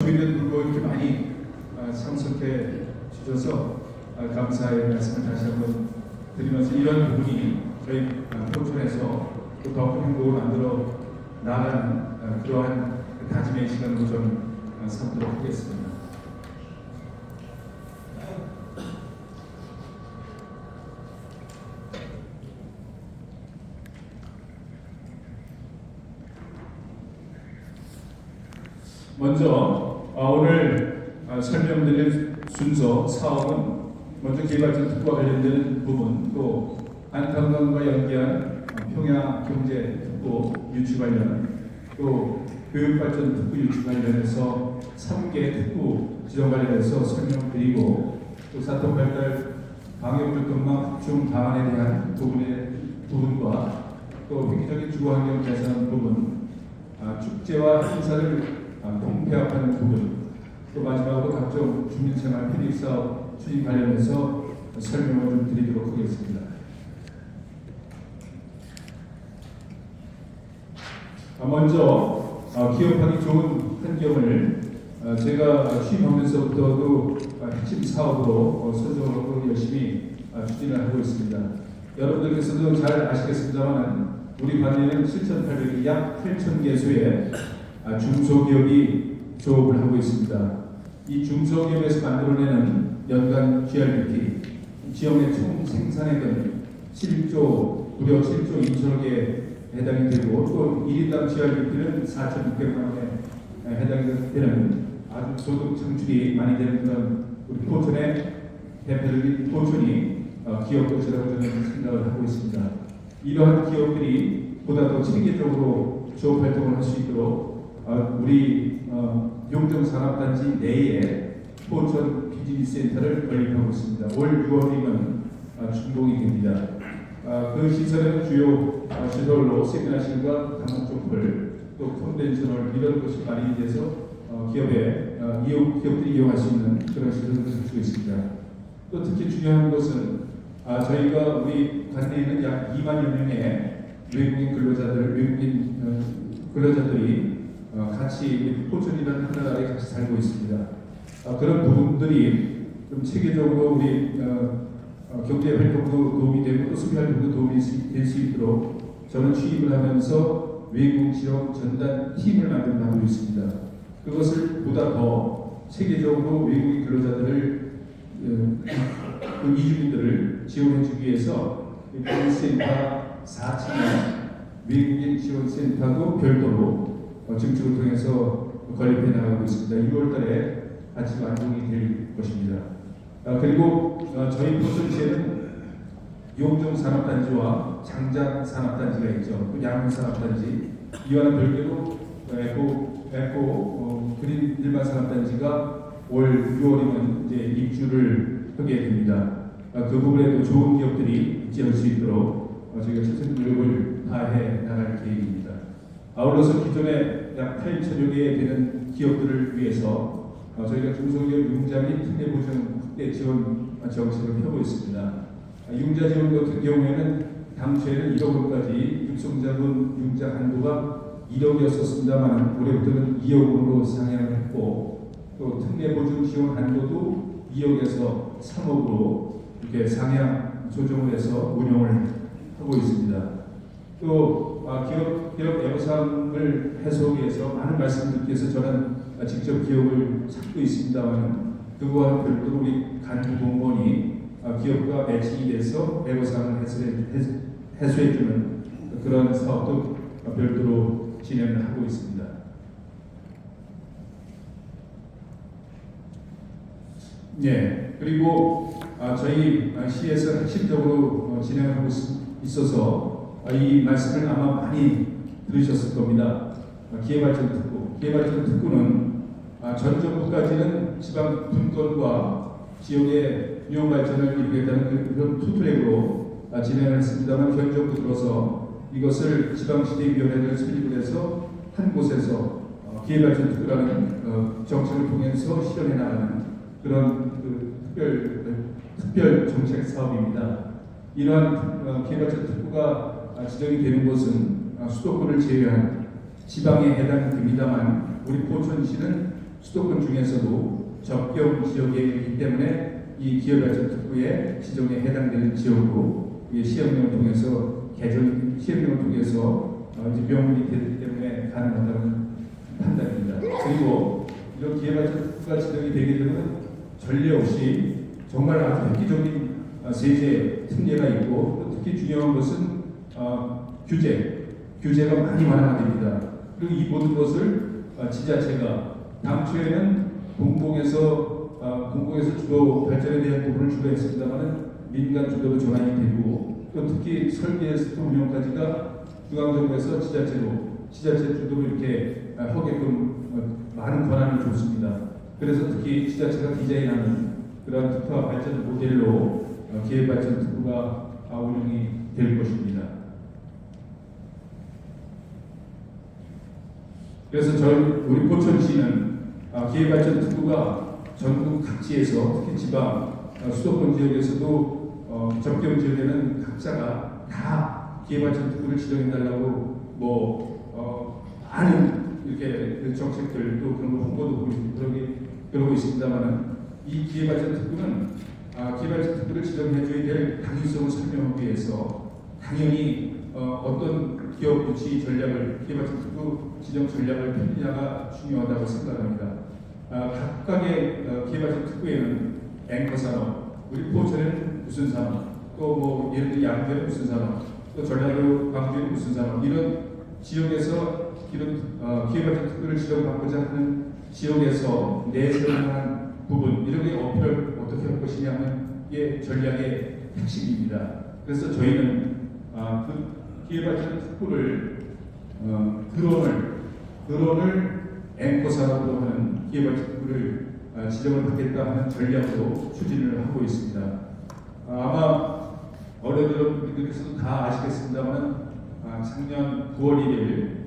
주민들도 이렇게 많이 참석해 주셔서 감사의 말씀을 다시 한번 드리면서 이런 부분이 저희 포천에서 더 큰 행복을 만들어 나가는 그러한 다짐의 시간으로 좀 삼도록 하겠습니다. 먼저 오늘 설명드릴 순서 사업은 먼저 개발전 특구와 관련되는 부분, 또 안탄강과 연계한 평야 경제 특구 유치 관련, 또 교육발전 특구 유치 관련해서 3개 특구 지정 관련해서 설명드리고, 또 사통발달 방역교통망 확충 방안에 대한 부분과 또 획기적인 주거환경 개선 부분, 축제와 행사를 통폐합하는 부분, 또 마지막으로 각종 주민생활 편익사업 추진 관련해서 설명을 좀 드리도록 하겠습니다. 먼저 기업하기 좋은 환경을 제가 취임하면서부터도 핵심 사업으로 선정하고 열심히 추진을 하고 있습니다. 여러분들께서도 잘 아시겠습니다만 우리 관내는 7,800개 약 8,000개소의 중소기업이 조업을 하고 있습니다. 이 중소기업에서 만들어내는 연간 GRBP, 지역내 총 생산액은 무려 7조 2천억에 해당이 되고, 또 1인당 GRBP는 4,600만 원에 해당이 되는 아주 소득 창출이 많이 되는 그런 우리 포천의 대표적인 포천이 기업 도시라고 저는 생각을 하고 있습니다. 이러한 기업들이 보다 더 체계적으로 조업 활동을 할 수 있도록 우리 용정산업단지 내에 포천 비즈니스센터를 건립하고 있습니다. 올 6월이면 준공이 됩니다. 그 시설에는 주요 시설로 세미나실과 다목적홀, 또 컨벤셔널 이런 것이 마련돼서 기업들이 이용할 수 있는 그런 시설을 갖추고 있습니다. 또 특히 중요한 것은 저희가 우리 관내에 있는 약 2만여 명의 외국인 근로자들이 같이 포천이라는 하나라에 같이 살고 있습니다. 그런 부분들이 좀 체계적으로 우리 경제 활동도 도움이 되고 또 수비 활동도 도움이 될 수 있도록 저는 취임을 하면서 외국 지원 전단 팀을 만들고 있습니다. 그것을 보다 더 체계적으로 외국인 근로자들을 그 이주민들을 지원해주기 위해서 비즈니스센터 4층에 외국인 지원센터도 별도로 증축을 통해서 건립해 나가고 있습니다. 6월달에 같이 완공이 될 것입니다. 그리고 저희 포천시에는 용정산업단지와 장장산업단지가 있죠. 또 양문산업단지, 이와는 별개로 그린 일반산업단지가 올 6월이면 이제 입주를 하게 됩니다. 그 부분에도 좋은 기업들이 입지할 수 있도록 저희가 최선 노력을 다해 나갈 계획입니다. 아울러서 기존에 약 8,000여 개 되는 기업들을 위해서 저희가 중소기업 융자 및 특례 보증 확대 지원 정책을 펴고 있습니다. 융자 지원 같은 경우에는 당초에는 1억 원까지 육성자분 융자 한도가 1억이었습니다만 올해부터는 2억 원으로 상향을 했고, 또 특례 보증 지원 한도도 2억에서 3억으로 이렇게 상향 조정을 해서 운영을 하고 있습니다. 또 기업 애로사항을 해소하기 위해서 많은 말씀을 듣기 위해서 저는 직접 기업을 찾고 있습니다만, 그거와 별도로 우리 간부공무원이 기업과 매칭이 돼서 애로사항을 해소해주는 그런 사업도 별도로 진행을 하고 있습니다. 네, 그리고 저희 시에서 핵심적으로 진행하고 있어서 이 말씀을 아마 많이 들으셨을 겁니다. 기회발전 특구는 전 정부까지는 지방 분권과 지역의 균형 발전을 이루겠다는 그런 투트랙으로 진행을 했습니다만, 현 정부 들어서 이것을 지방시대위원회를 설립을 해서 한 곳에서 기회발전 특구라는 정책을 통해서 실현해 나가는 그런 특별 정책 사업입니다. 이러한 기회발전 특구가 지정이 되는 곳은 수도권을 제외한 지방에 해당됩니다만, 우리 포천시는 수도권 중에서도 접경 지역에 있기 때문에 이 기업발전특구의 지정에 해당되는 지역으로 시행령을 통해서 시행령을 통해서 이제 명문이 되기 때문에 가능하다는 판단입니다. 그리고 이런 기업발전특구가 지정이 되게 되면 전례 없이 정말 아주 획기적인 세제 특례가 있고 특히 중요한 것은 규제가 많이 완화가 됩니다. 그리고 이 모든 것을 지자체가 당초에는 공공에서 주로 발전에 대한 부분을 주로 했습니다만 민간 주도로 전환이 되고 또 특히 설계에서부터 운영까지가 중앙정부에서 지자체 주도로 이렇게 하게끔 많은 권한을 줬습니다. 그래서 특히 지자체가 디자인하는 그런 특화 발전 모델로 기획발전 특구가 운영이 될 것입니다. 그래서 우리 포천시는 기획발전 특구가 전국 각지에서 특히 지방 수도권 지역에서도 접경 지역에는 각자가 다 기획발전 특구를 지정해달라고 많은 이렇게 정책들 또 그런 거 홍보도 그러고 있습니다만은 이 기획발전 특구는 기획발전 특구를 지정해줘야 될 당위성을 설명하기 위해서 당연히 어떤 기업 유치 전략을 기획발전 특구 지정 전략을 펼치냐가 중요하다고 생각합니다. 각각의 기획발전 특구에는 앵커 산업, 우리 포천에는 무슨 산업, 또 뭐 예를 들어 양주에는 무슨 산업, 또 전라도 광주에는 무슨 산업 이런 지역에서 이런 기획발전 특구를 지정받고자 하는 지역에서 내세우는 부분 이런 게 어필을 어떻게 할 것이냐는 게 전략의 핵심입니다. 그래서 저희는 그 기획발전 특구를 드론을 앵커 산업으로 하는 기획발전 특구를 지정을 받겠다 하는 전략으로 추진을 하고 있습니다. 아마 어른들께서도 다 아시겠습니다만 작년 9월 1일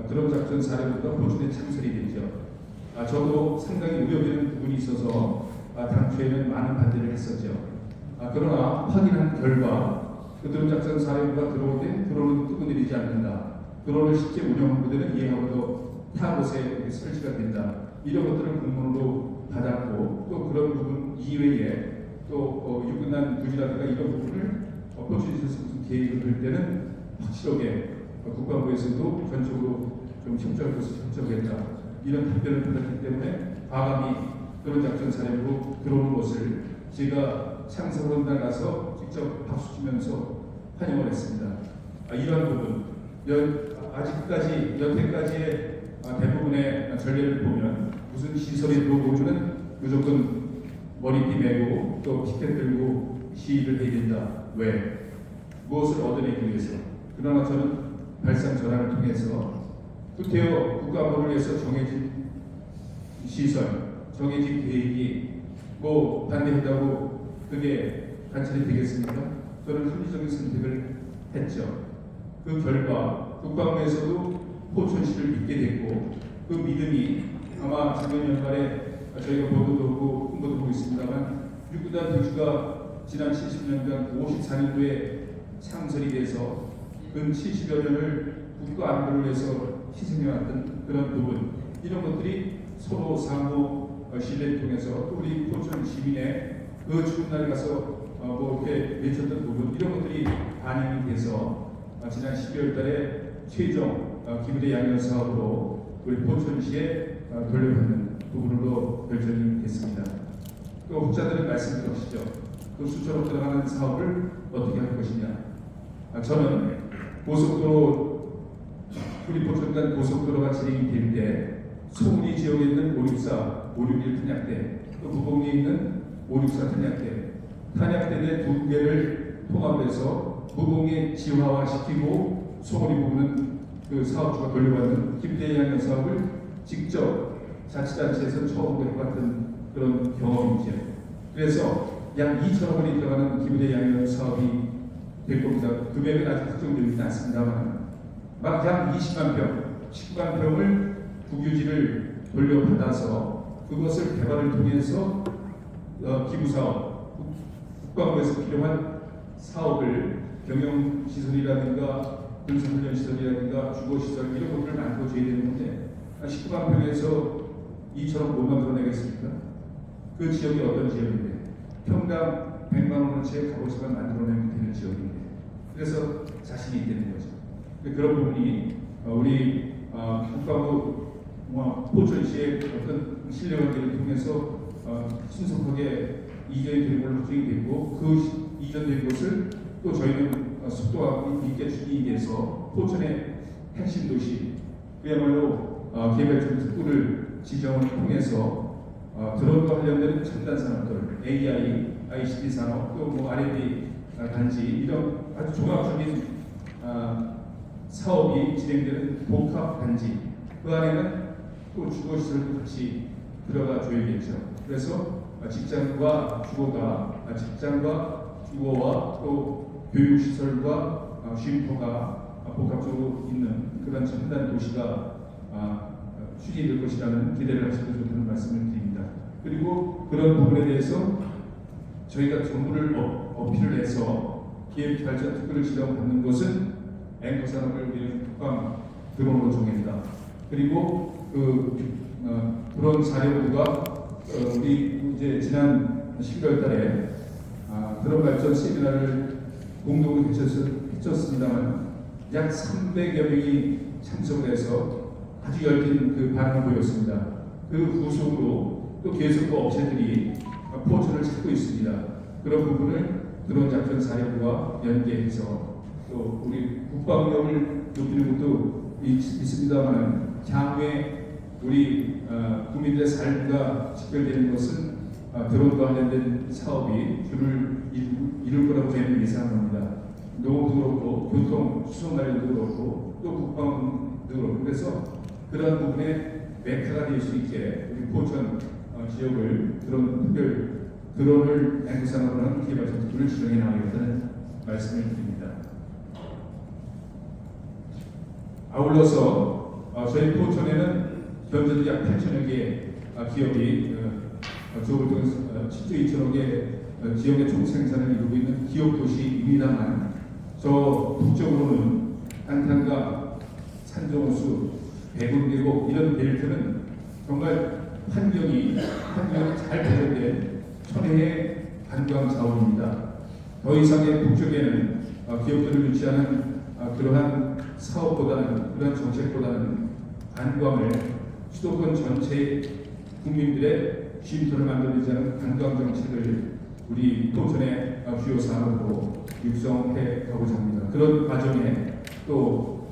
드론 작전 사례부터 포천에 창설이 됐죠. 저도 상당히 우려되는 부분이 있어서 당초에는 많은 반대를 했었죠. 그러나 확인한 결과 그 드론 작전 사례부가 들어올 때 드론은 끄고 내리지 않는다. 드론을 실제 운영한 분들은 이해하고도 타 곳에 설치가 된다. 이런 것들을 공문으로 받았고 또 그런 부분 이외에 또 유근난 부지라든가 이런 부분을 포천시에서 무슨 계획을 할 때는 확실하게 국방부에서도 전적으로 좀 협조할 것을 협조하겠다. 이런 답변을 받았기 때문에 과감히 그런 작전 사례로 들어오는 것을 제가 창설원 나가서 직접 박수 치면서 환영을 했습니다. 이런 부분, 아직까지 여태까지의 대부분의 전례를 보면 무슨 시설이 들어오면은 무조건 머리띠 메고 또 티켓 들고 시위를 해야 된다. 왜? 무엇을 얻어내기 위해서. 그러나 저는 발상 전환을 통해서 구태여 국가보를 위해서 정해진 시설, 정해진 계획이 뭐 반대한다고 그게 관찰이 되겠습니까? 저는 합리적인 선택을 했죠. 그 결과 국방부에서도 포천시를 믿게 됐고 그 믿음이 아마 작년 연말에 저희가 보도도 하고 홍보도 하고 있습니다만 육구단 들주가 지난 70년간 54년도에 창설이 돼서 근 70여 년을 국가 안보를 위해서 희생해왔던 그런 부분 이런 것들이 서로 상호 신뢰를 통해서 또 우리 포천 시민의 그 추운 날에 가서 뭐 이렇게 외쳤던 부분 이런 것들이 반영이 돼서 지난 12월 달에 최종 기부대 양면 사업으로 우리 포천시에 돌려받는 부분으로 결정이 됐습니다. 또 혹자들은 말씀 들으시죠. 그 수처럼 들어가는 사업을 어떻게 할 것이냐. 저는 고속도로 우리 포천 간 고속도로가 진행이 될 때 소문리 지역에 있는 564, 561 탄약대 또 무봉리에 있는 564 탄약대 내 두 개를 통합해서 무봉에 지화화시키고 소문리 부분은 그 사업주가 돌려받는 기부대양면 사업을 직접 자치단체에서 처음으로 해봤던 그런 경험이죠. 그래서 약 2천억 원이 들어가는 기부대양면 사업이 될 겁니다. 금액은 아직 특정되지 않습니다만 약 20만 평, 19만 평을 국유지를 돌려받아서 그것을 개발을 통해서 기부사업, 국방부에서 필요한 사업을 경영시설이라든가 군사훈련시설이라든가 주거시설 이런 것들을 만들어줘야 되는데 19만 평에서 이처럼 못 만들어내겠습니까? 그 지역이 어떤 지역인데 평당 100만 원어치의 값어치가 만들어내면 되는 지역인데 그래서 자신이 있다는 거죠. 그런 부분이 우리 국가부 포천시의 어떤 신뢰관계를 통해서 신속하게 이전이 되는 걸로 확정이 됐고 그 이전된 것을 또 저희는 속도가 있게 주기 위해서 포천의 핵심 도시 그야말로 개발적 특구를 지정을 통해서 드론과 관련된 첨단 산업들, AI, ICT 산업, 또 뭐 R&D 단지 이런 아주 종합적인 사업이 진행되는 복합 단지 그 안에는 또 주거시설도 같이 들어가 줘야겠죠. 그래서 직장과 주거가 직장과 주거와 또 교육시설과 쉼터가 복합적으로 있는 그런 첨단 도시가 추진될 것이라는 기대를 하셔도 좋다는 말씀을 드립니다. 그리고 그런 부분에 대해서 저희가 정부를 어필을 해서 기획발전 특구를 지정받는 것은 앵커 산업을 우리는 특강 드론으로 정했다. 그리고 그런 사례부가 우리 이제 지난 11월달에 드론 발전 세미나를 공동으로 해쳤습니다만 약 300여 명이 참석을 해서 아주 열띤 그 반응을 보였습니다. 그 후속으로 또 계속 그 업체들이 포천을 찾고 있습니다. 그런 부분을 드론 작전 사령부와 연계해서 또 우리 국방력을 높이는 것도 있습니다만 향후에 우리 국민들의 삶과 직결되는 것은 드론과 관련된 사업이 줄을 이룰 거라고 저희는 예상합니다. 농업도 그렇고 교통 수송 관련도 그렇고 또 국방도 그렇고 그래서 그런 부분에 메카가 될 수 있게 우리 포천 지역을 드론을 앵커 산업으로 하는 개발적 특구를 지정해 나가겠다는 말씀을 드립니다. 아울러서 저희 포천에는 현재도 약 8천여 개의 기업이 조업을 통해서 7조 2천억의 지역의 총생산을 이루고 있는 기업도시입니다만 저 북쪽으로는 한탄강, 산정호수, 백운계곡 이런 벨트는 정말 환경이 잘 발전된 천혜의 관광 자원입니다. 더 이상의 북쪽에는 기업들을 유치하는 그러한 사업보다는 그러한 정책보다는 관광을 수도권 전체 국민들의 쉼터를 만들자는 관광 정책을 우리 포천의 주요 산업으로 육성해 가고자 합니다. 그런 과정에 또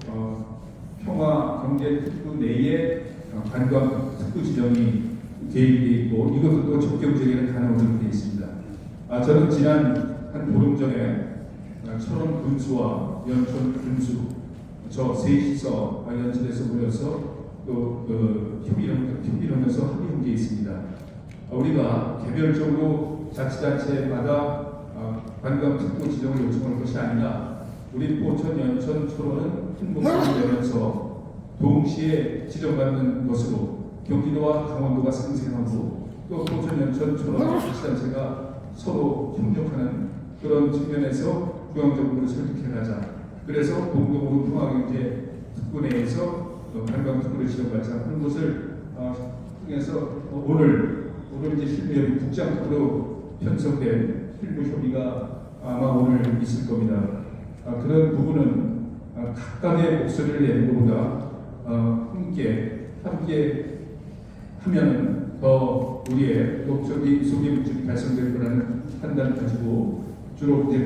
평화 경제 특구 내에 관광 특구 지정이 계획되어 있고 이것도 또 적격 지역에는 가능하도록 되어 있습니다. 저는 지난 한 보름 전에 철원 군수와 연천 군수 저 셋이서 연천에서 모여서 또 협의를 하면서 합의한 게 있습니다. 우리가 개별적으로 자치단체마다 관광 특구 지정을 요청할 것이 아니라 우리 포천, 연천, 철원은 큰 목소리를 내면서 동시에 지정받는 것으로 경기도와 강원도가 상생하고 또 포천, 연천, 철원 자치단체가 서로 협력하는 그런 측면에서 중앙정부를 설득해가자. 그래서 공동으로 평화경제 특구 내에서 관광 특구를 지정받자 하는 것을 통해서 오늘 이제 실무협의 국장특구로 편성된 실무 협의가 아마 오늘 있을 겁니다. 그런 부분은 각각의 목소리를 내는 것보다 함께 하면 더 우리의 녹적인 소비물질이 발생될 거라는 판단을 가지고 주로 이제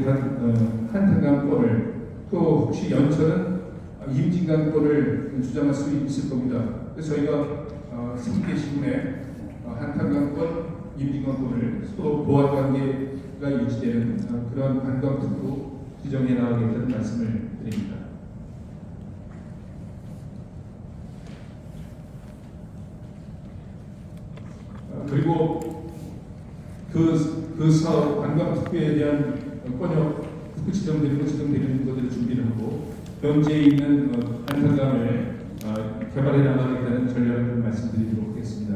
한탄강권을 또 혹시 연천은 임진강권을 주장할 수 있을 겁니다. 그래서 저희가 3개 시군에 한탄강권, 임진강권을 서로 보완 관계가 유지되는 그러한 관광 특구 지정해 나가겠다는 말씀을 드립니다. 그리고 그 사업 관광 특구에 대한 권역 특구 지정되는 것들을 준비를 하고 현재 있는 한탄강을 개발해 나가겠다는 전략을 말씀드리도록 하겠습니다.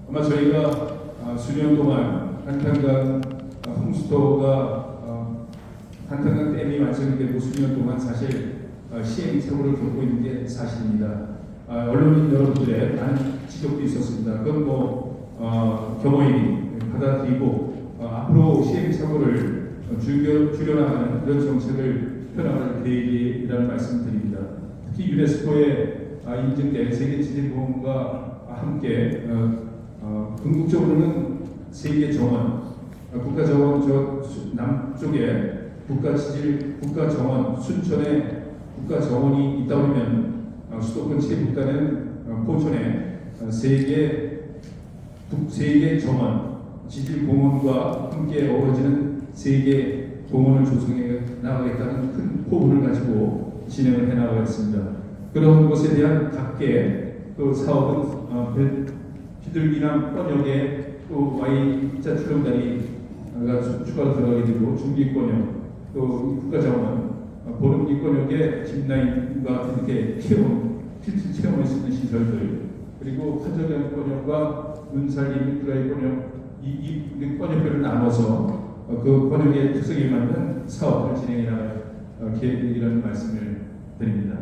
아마 저희가 수년 동안 한탄강 홍수도가 한탄강 댐이 완성이 되고 수년 동안 사실 시행착오를 겪고 있는 게 사실입니다. 언론인 여러분들의 많은 지적도 있었습니다. 그건 겸허히 받아들이고 앞으로 시행착오를 줄여나가는 그런 정책을 펴나갈 계획이라는 말씀드립니다. 특히 유네스코에 인증된 세계지질공원과 함께 궁극적으로는 세계 정원, 국가 정원 저 남쪽에 국가 정원 순천에 국가 정원이 있다 보면 수도권 체육관은 포천에 세계 정원 지질공원과 함께 어우러지는 세계 공원을 조성해 나가겠다는 큰 포부를 가지고 진행을 해 나가겠습니다. 그런 것에 대한 각계 또 사업은 비둘기랑 번역에 또 Y자 출렁다리가 추가로 들어가게 되고 중기권역 또 국가정원 보름기권역에 짚라인과 이렇게 필트 체험할 수 있는 시설들 그리고 한정연권역과 문살림 드라이권역 이 권역별을 나눠서 그 권역의 특성에 맞는 사업을 진행해 나갈 계획이라는 말씀을 드립니다.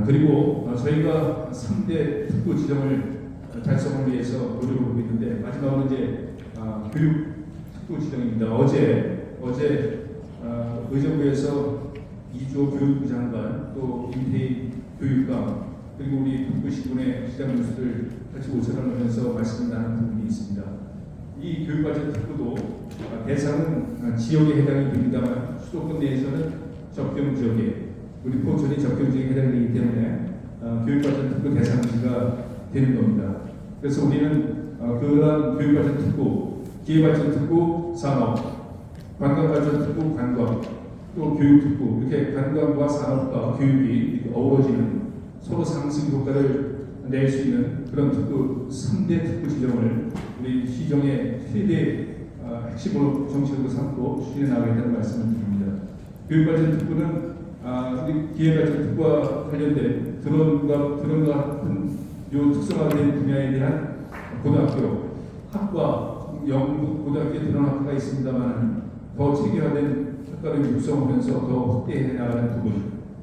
그리고 저희가 3대 특구 지정을 달성을 위해서 노력을 하고 있는데 마지막으로 이제 교육 특구 지정입니다. 어제 의정부에서 이주호 교육부 장관 또 임태희 교육감 그리고 우리 북부시군의 시장 교수들 같이 오선을 하면서 말씀을 나눈 부분이 있습니다. 이 교육과정 특구도 대상은 지역에 해당이 됩니다만 수도권 내에서는 접경 지역에 우리 포천이 접경 지역에 해당되기 때문에 교육과정 특구 대상지가 되는 겁니다. 그래서 우리는 그러한 교육과정 특구, 기회과정 특구 산업, 관광과정 특구 관광, 또 교육 특구 이렇게 관광과 산업과 교육이 이렇게 어우러지는 서로 상승 효과를 낼 수 있는 그런 특구 3대 특구 지정을 우리 시정의 최대 핵심으로 정책으로 삼고 추진해 나가겠다는 말씀을 드립니다. 교육과정 특구는 우리 기회과정 특구와 관련된 드론과 같은 요 특성화된 분야에 대한 고등학교, 학과, 영국 고등학교 드론 학과가 있습니다만 더 체계화된 학과를 육성하면서 더 확대해 나가는 부분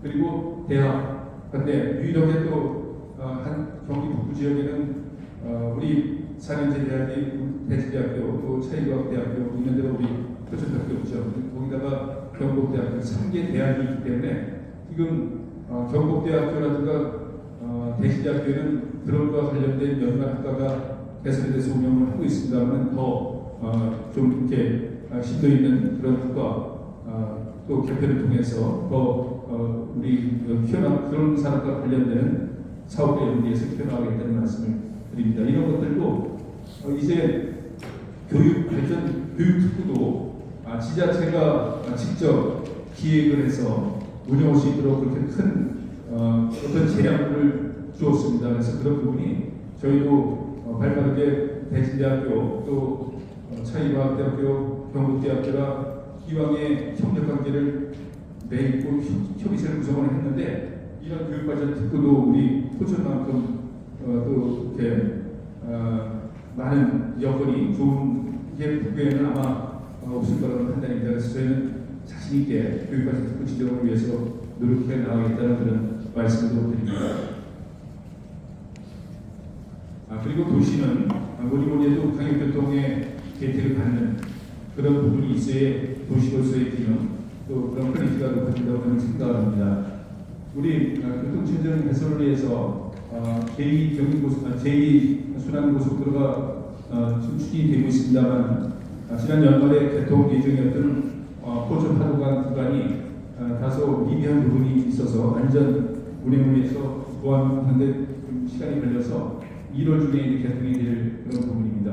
그리고 대학, 근데 유일하게 또 한 경기 북부 지역에는 우리 산인제대학이 대치대학교 또 차이과학대학교 있는 데로 우리 포천대학교 없죠. 거기다가 경북대학교 3개 대학이 있기 때문에 지금 경북대학교라든가 대치대학교는 드론과 관련된 연관학과가 개설에 대해서 운영을 하고 있습니다만 더 좀 이렇게 심도 있는 그런 학과 또 개편을 통해서 더 우리 그런 산업과 관련된 사업에 연계해서 키워나가겠다는 말씀을 드립니다. 이런 것들도 이제 교육 발전 교육 특구도 지자체가 직접 기획을 해서 운영할 수 있도록 그렇게 큰 어떤 재량을 주었습니다. 그래서 그런 부분이 저희도 발빠르게 대진대학교 또 차이과학대학교 경북대학교가 이왕의 협력관계를 맺고 협의체를 구성을 했는데 이런 교육과정 특구도 우리 포천만큼 또 이렇게 많은 여건이 좋은 게 북부에는 아마 없을 거라는 판단입니다. 그래서 저희는 자신 있게 교육과정 특구 지정을 위해서 노력해 나가겠다는 그런 말씀을 드립니다. 그리고 도시는 뭐니 해도 강역교통의 혜택을 받는 그런 부분이 있어야 도시로서의 기능 또 그런 퀄리티가 높아진다고 저는 생각합니다. 우리 교통체증 개선을 위해서 제2순환고속도로가 지금 추진이 되고 있습니다만 지난 연말에 개통 예정이었던 포천 파도간 구간이 다소 미비한 부분이 있어서 안전 운행을 위해서 보완하는데 좀 시간이 걸려서 1월 중에 이제 개통이 될 그런 부분입니다.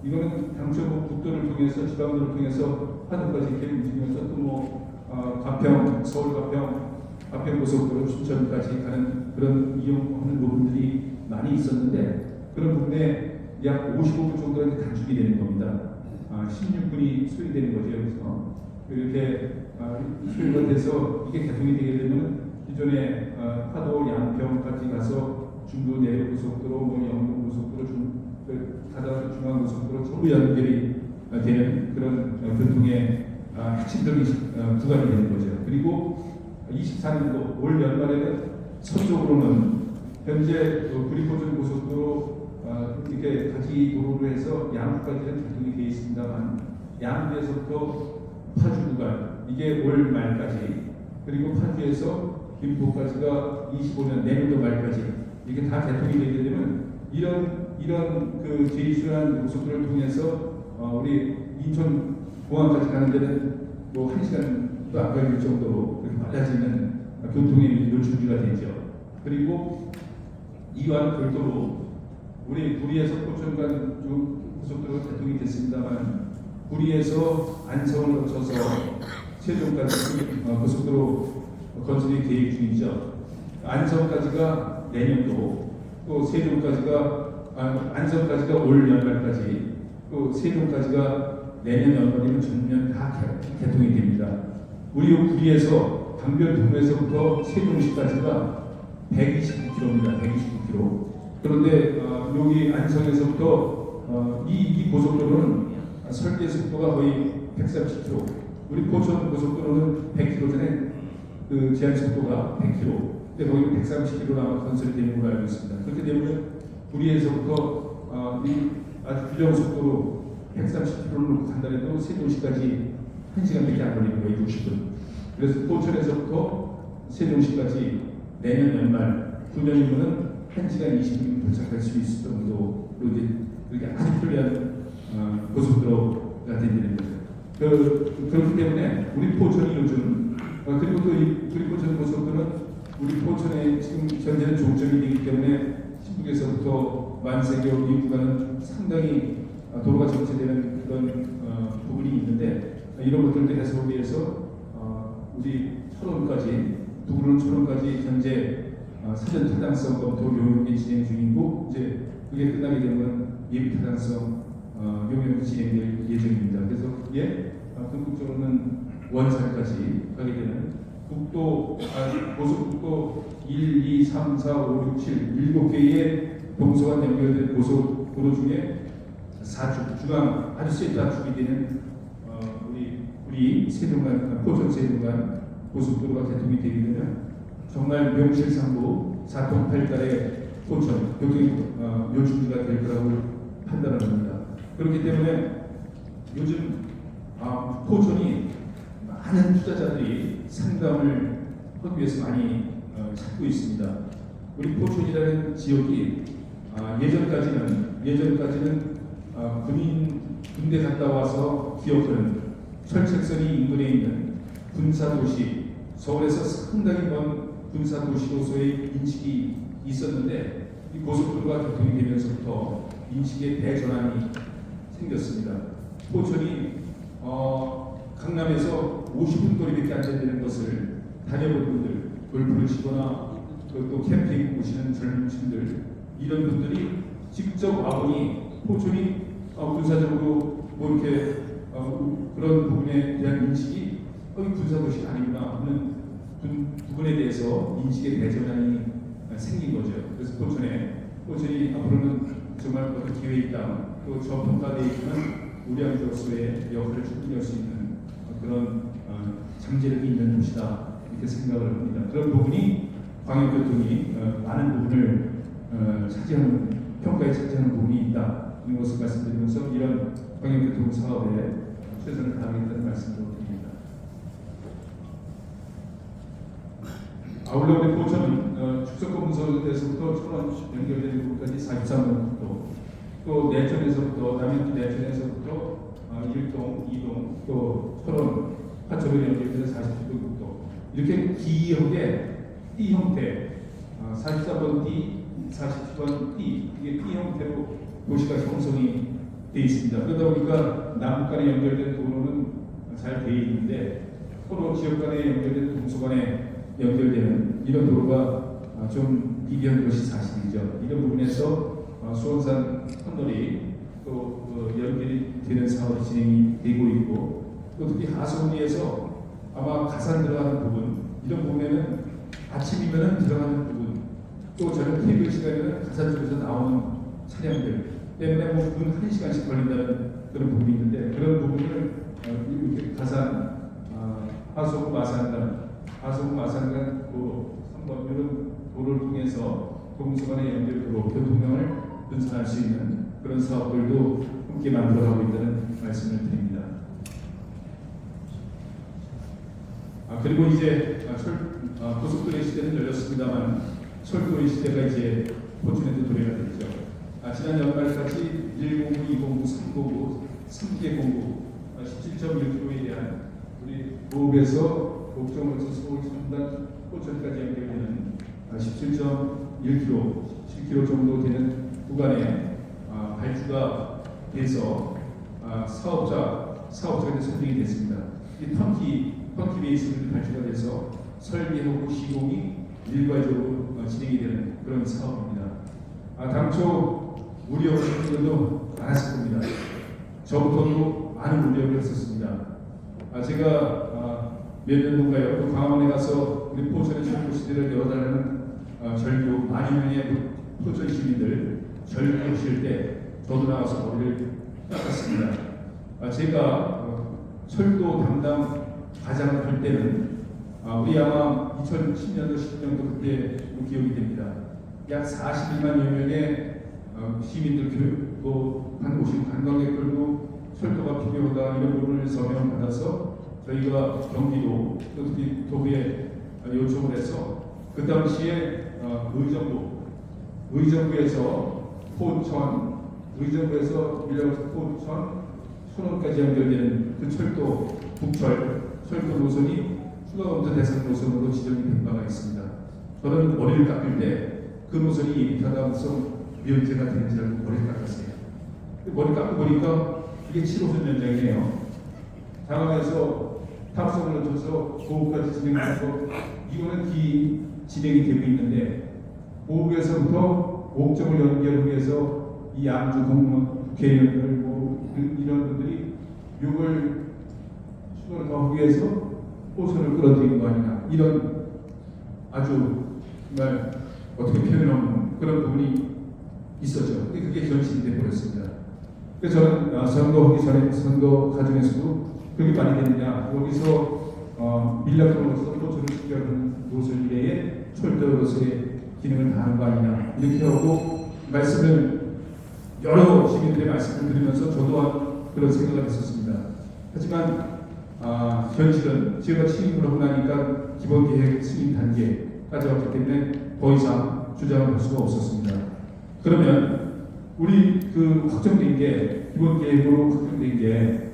이거는 당초 국도를 통해서 지방도를 통해서 파도까지 이렇게 움직이면서 또 가평, 서울 가평 고속도로 춘천까지 가는 그런 이용하는 부분들이 많이 있었는데 그런 부분에 약 55분 정도가 단축이 되는 겁니다. 16분이 소요되는 거죠. 여기서 이렇게 소요가 돼서 이게 개통이 되게 되면 기존에 파도 양평까지 가서 중부 내륙 고속도로, 영동 고속도로, 가다 중앙 고속도로 전부 연결이 되는 그런 교통의 핵심적인 구간이 되는 거죠. 그리고 24년도 올 연말에는 서쪽으로는 현재 구리포천 고속도로 이렇게 가지 도로로 해서 양구까지는 개통이 되어 있습니다만 양구에서부터 파주 구간 이게 올 말까지 그리고 파주에서 김포까지가 25년 내년도 말까지 이게 다 개통이 되게 되면 이런 그 제2순환 고속도로를 통해서 우리 인천 공항까지 가는 데는 뭐 1시간도 안 걸릴 정도로 그렇게 빨라지는 교통의 노출비가 되죠. 그리고 이와는 별도로 우리 구리에서 포천 간 고속도로가 개통이 됐습니다만 구리에서 안성을 거쳐서 세종까지 고속도로 건설이 계획 중이죠. 안성까지가 내년도 또 세종까지가 안성까지가 올 연말까지 또 세종까지가 내년 연말이면 전면 다 개통이 됩니다. 우리 구리에서 강변북로에서부터 세종시까지가 129km입니다. 129km. 그런데 여기 안성에서부터 이 고속도로는 설계 속도가 거의 130km. 우리 포천 고속도로는 100km 전에 그 제한 속도가 100km. 근데 거기 130km 아마 건설이 되는 걸로 알고 있습니다. 그렇게 되면 구리에서부터 이 아주 규정 속도로 130km를 놓고 간다해도 세종시까지 1시간밖에 안 걸리는 거예요. 60분. 그래서 포천에서부터 세종시까지 내년 연말 9년이면은 1시간 20분 도착할 수 있을 정도로 이제 그렇게 아주 편리한 고속도로가 된다는 거죠. 그렇기 때문에 우리 포천이 요즘 그리고 또 이 구리포천 고속도로는 우리 포천에 지금 현재는 종점이 되기 때문에 신북에서부터 만세교 이 구간은 상당히 도로가 정체되는 그런 부분이 있는데 이런 것들도 해소를 위해서 우리 철원까지 두부는 철원까지 현재 사전 타당성 검토 용역이 진행 중이고 이제 그게 끝나게 되면 예비 타당성 용역이 진행될 예정입니다. 그래서 이게 궁극적으로는 원산까지 가게 되는 고속국도 1, 2, 3, 4, 5, 6, 7 7개의 동서간 연결된 고속도로 중에 4축 중앙 아주 센터축이 되는 우리 세종간 포천 세종간 고속도로가 개통이 되게 되면 정말 명실상부 4통 8달의 포천 교통 요충지가 될 거라고 판단합니다. 그렇기 때문에 요즘 포천이 많은 투자자들이 상담을 하기 위해서 많이 찾고 있습니다. 우리 포천이라는 지역이 예전까지는 군대 갔다 와서 기억하는 철책선이 인근에 있는 군사도시 서울에서 상당히 먼 군사도시로서의 인식이 있었는데 이 고속도로가 개통이 되면서부터 인식의 대전환이 생겼습니다. 포천이 강남에서 50분 거리밖에 안 된다는 것을 다녀본 분들, 골프를 치거나 또 캠핑 오시는 젊은 층들 이런 분들이 직접 와보니 포천이 군사적으로 뭐 이렇게 그런 부분에 대한 인식이 군사도시가 아니구나 하는 부분에 대해서 인식의 대전환이 생긴 거죠. 그래서 포천이 앞으로는 정말 어떤 기회에 있다. 또 저평가되어 있는 우량주로서의 역할을 충분히 할 수 있는 그런 잠재력이 있는 곳이다 이렇게 생각을 합니다. 그런 부분이 광역교통이 많은 부분을 평가에 차지하는 부분이 있다 이런 것을 말씀드리면서 이런 광역교통 사업에 최선을 다하겠다는 말씀을 드립니다. 아울러 우리 포천은 축석공소에서부터 천원 연결되는 부분까지 43번 또 내천에서부터 남양 내천에서부터 1동, 2동, 또 철원, 화천으로 연결돼서 40도 국도 이렇게 기역의 T 형태 44번 T, 40번 T 이게 T 형태로 도시가 형성이 되어 있습니다. 그러다 보니까 남북 간에 연결된 도로는 잘 되어 있는데 서로 지역 간에 연결된 동서 간에 연결되는 이런 도로가 좀 미비한 것이 사실이죠. 이런 부분에서 수원산 터널이 또 연결이 되는 사업이 진행이 되고 있고 또 특히 하수원리에서 아마 가산 들어가는 부분 이런 부분에는 아침이면 들어가는 부분 또 저녁 퇴근 시간에는 가산 쪽에서 나오는 차량들 때문에 뭐 분 1시간씩 걸린다는 그런 부분이 있는데 그런 부분을 이렇게 가산 하수원 마산간 도로 3번 이런 도로를 통해서 동서 간의 연결도로 교통량을 분산할 수 있는 그런 사업들도 함께 만들어가고 있다는 말씀을 드립니다. 그리고 이제 고속도로의 시대는 열렸습니다만 철도의 시대가 이제 포천에도 도래가 됐죠. 지난 연말까지 109, 209, 399, 3개 공구 17.1km에 대한 우리 고읍에서 옥정으로서 서울 첨단 포천까지 연결되는 17.1km, 7km 정도 되는 구간에 발주가 돼서 사업자가 선정이 됐습니다. 이 턴키 베이스로 발주가 돼서 설계하고 시공이 일괄적으로 진행이 되는 그런 사업입니다. 당초 우려하시는 분들도 많았을 겁니다. 저부터도 많은 우려를 했었습니다. 제가 몇 년도인가요? 또 광화문에 가서 우리 포천의 철도 시대를 열어달라는 절규 많은 명의 포천 시민들 절규하실 때 저도 나와서 머리를 깎았습니다. 제가 철도 담당 과장을 할 때는 우리 아마 2010년도 10년도 그때 기억이 됩니다. 약 42만여 명의 시민들 교육 또 오신 관광객들도 철도가 필요하다 이런 부분을 서명을 받아서 저희가 경기도 또 특히 도부에 요청을 해서 그 당시에 의정부에서 포천, 의정부에서 밀려서 포천, 순원까지 연결되는 그 철도 철도 노선이 추가검토 대상 노선으로 지정이 된 바가 있습니다. 저는 머리를 깎을 때 그 노선이 타당성 면제가 되는지 알고 머리를 깎았어요. 머리 깎고 보니까 이게 7호선 연장이에요. 장안에서 탑승을 거쳐서 고읍까지 진행해서 이거는 진행이 되고 있는데 고읍에서부터 옥정을 연결하기 위해서 이 양주 공무원 국회의원들 이런 분들이 욕을 추가를 더 하기 위해서 포천을 끌어들이는 거 아니냐 이런 아주 정말 어떻게 표현하면 그런 부분이 있었죠. 근데 그게 현실이 되어버렸습니다. 그래서 저는 선거하기 전에 선거 과정에서도 그게 많이 됐느냐 여기서 밀락으로서 포천을 직결하는 노선 이외에 철도로서의 기능을 다하는 거 아니냐 이렇게 하고 여러 시민들의 말씀을 들으면서 저도 그런 생각을 했었습니다. 하지만 현실은 제가 취임을 하고 나니까 기본계획 승인 단계까지 왔기 때문에 더 이상 주장을 할 수가 없었습니다. 그러면 우리 확정된 게 기본계획으로 확정된 게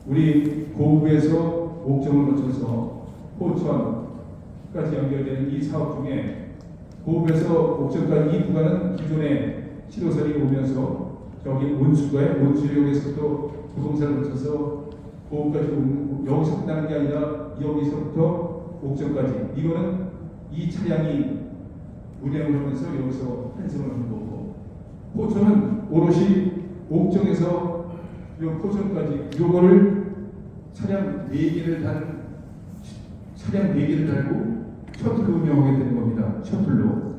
우리 고읍에서 옥정을 거쳐서 포천까지 연결되는 이 사업 중에 고읍에서 옥정까지 이 구간은 기존에 7호선이 오면서 저기 온수역에서부터 부동산을 거쳐서 고읍까지 오는 여기서 끝나는 게 아니라 여기서부터 옥정까지 이거는 이 차량이 운행을 하면서 여기서 환승을 하는 거고 포천은 오롯이 옥정에서 포천까지 요거를 차량 4개를 달고 셔틀로 운영하게 되는 겁니다. 셔틀로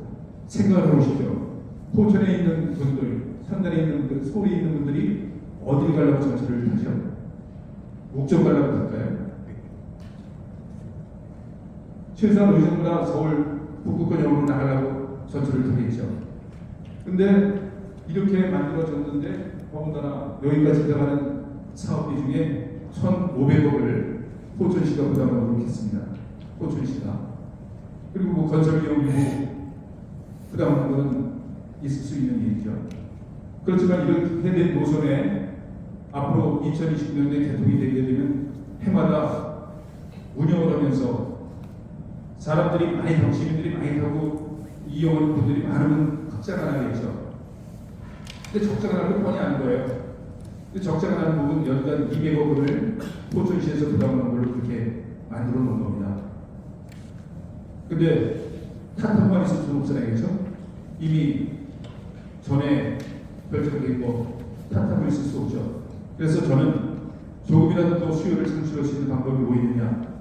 생각을 해보시죠. 포천에 있는 분들, 산단에 있는 분들, 서울에 있는 분들이 어디를 가려고 전철을 타죠? 옥정 가려고 탈까요? 최소한 의정부나 서울, 북구권역으로 나가려고 전철을 타겠죠. 근데 이렇게 만들어졌는데 더군다나 여기까지 들어가는 사업비 중에 1,500억을 포천시가 부담하도록 했습니다. 포천시가. 그리고 건설 비용도 부담하는 것은 있을 수 있는 일이죠. 그렇지만 이렇게 된 노선에 앞으로 2029년도에 개통이 되게 되면 해마다 운영을 하면서 사람들이 많이 타고 시민들이 많이 타고 이용하는 분들이 많으면 적자가 나겠죠. 근데 적자가 나는 건 뻔히 아는 거예요. 근데 적자가 나는 부분 연간 200억 원을 포천시에서 부담하는 걸로 그렇게 만들어 놓은 겁니다. 근데 탓한번 있을 수는 없어야겠죠. 이미 전에 결정된 거 탓하고 있을 수 없죠. 그래서 저는 조금이라도 더 수요를 창출할 수 있는 방법이 뭐 있느냐.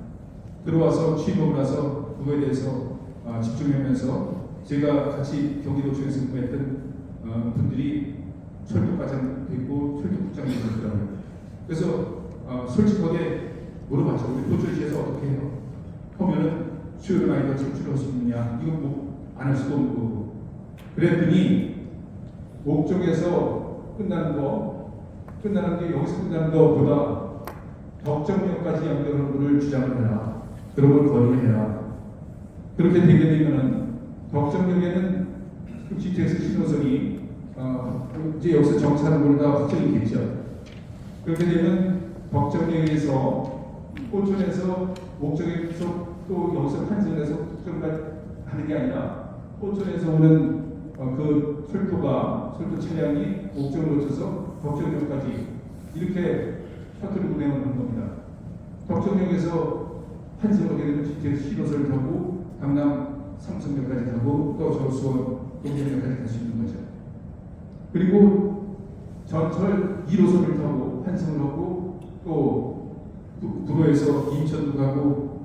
들어와서 취임하고 나서 그거에 대해서 집중하면서 제가 같이 경기도청에서 근무했던 분들이 철도과장 됐고 철도국장이 됐더라고요. 그래서 솔직하게 물어봤죠. 우리 포천시에서 어떻게 해요? 하면은 수요를 많이 더 창출할 수 있느냐? 이건 뭐 안 할 수도 없는 거고. 그랬더니 옥쪽에서 끝나는 게 여기서 끝나는 것보다 덕정역까지 연결하는 것을 주장을 해라. 그런 걸 건의해라. 그렇게 되게 되면은 덕정역에는 GTX 신호선이 이제 여기서 정차하는 걸로 다 확정이겠죠. 그렇게 되면 덕정역에서 포천에서 목적에서 또 여기서 환승해서 덕정까지 하는 게 아니라 포천에서 오는 그 철도 차량이 목적을 거쳐서 덕정역까지 이렇게 셔틀을 운행을 하는 겁니다. 덕정역에서 환승하게 되면 GTX 신호선을 타고 강남 삼성역까지 타고 또 저 수원 동대역까지 갈 수 있는 거죠. 그리고 전철 1호선을 타고 환승을 하고 또 구로에서 인천도 가고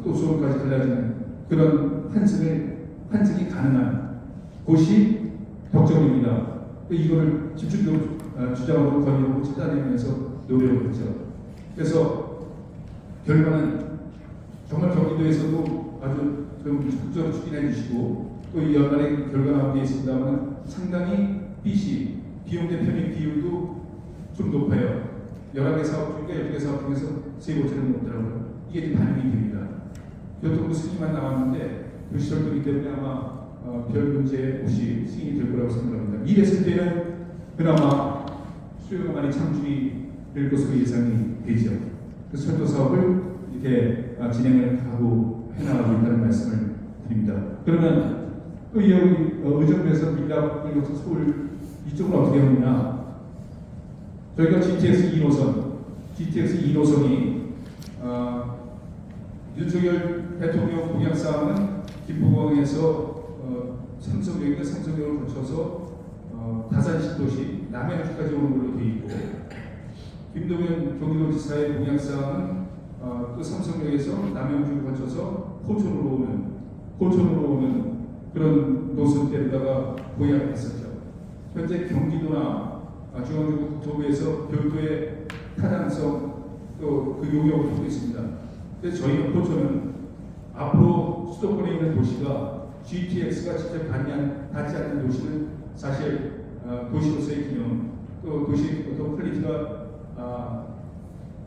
또 수원까지 갈라지는 그런 환승이 가능한 곳이 덕정입니다. 이거를 집중적으로 주장하고 건의하고 찾아내면서 노력을 했죠. 그래서 결과는 정말 경기도에서도 아주 좀 적극적으로 추진해 주시고 또 이 연간에 결과 나온 게 있습니다만 상당히 비용 대 편익 비율도 좀 높아요. 11개 사업 중에 12개 사업 중에서 3곳째는 높더라고요. 이게 좀 반영이 됩니다. 교통부 승인만 나왔는데 도시철도이기 때문에 아마 별 문제 없이 승인이 될 거라고 생각합니다. 이랬을 때는 그나마 수요가 많이 창출이 될 것으로 예상이 되죠. 그래서 철도 사업을 이렇게 진행을 하고 해나가고 있다는 말씀을 드립니다. 그러면 또 이 의정부에서 밀락을 여기서 서울 이쪽으로 어떻게 하느냐? 저희가 GTX 2호선이 윤석열 대통령 공약 사항은 김포공항에서 삼성역을 거쳐서 다산 신도시 남양주까지 오는 걸로 되어 있고 김동연 경기도지사의 공약 사항은 또 삼성역에서 남양주를 거쳐서 포천으로 오는 그런 노선대로다가 공약했었죠. 현재 경기도나 중앙정부에서 별도의 타당성 또 그 용역을 하고 있습니다. 그래서 저희가 포천은 앞으로 수도권에 있는 도시가 GTX가 직접 닿지 않는 도시는 사실 도시로서의 기능 또 도시 어떤 퀄리티가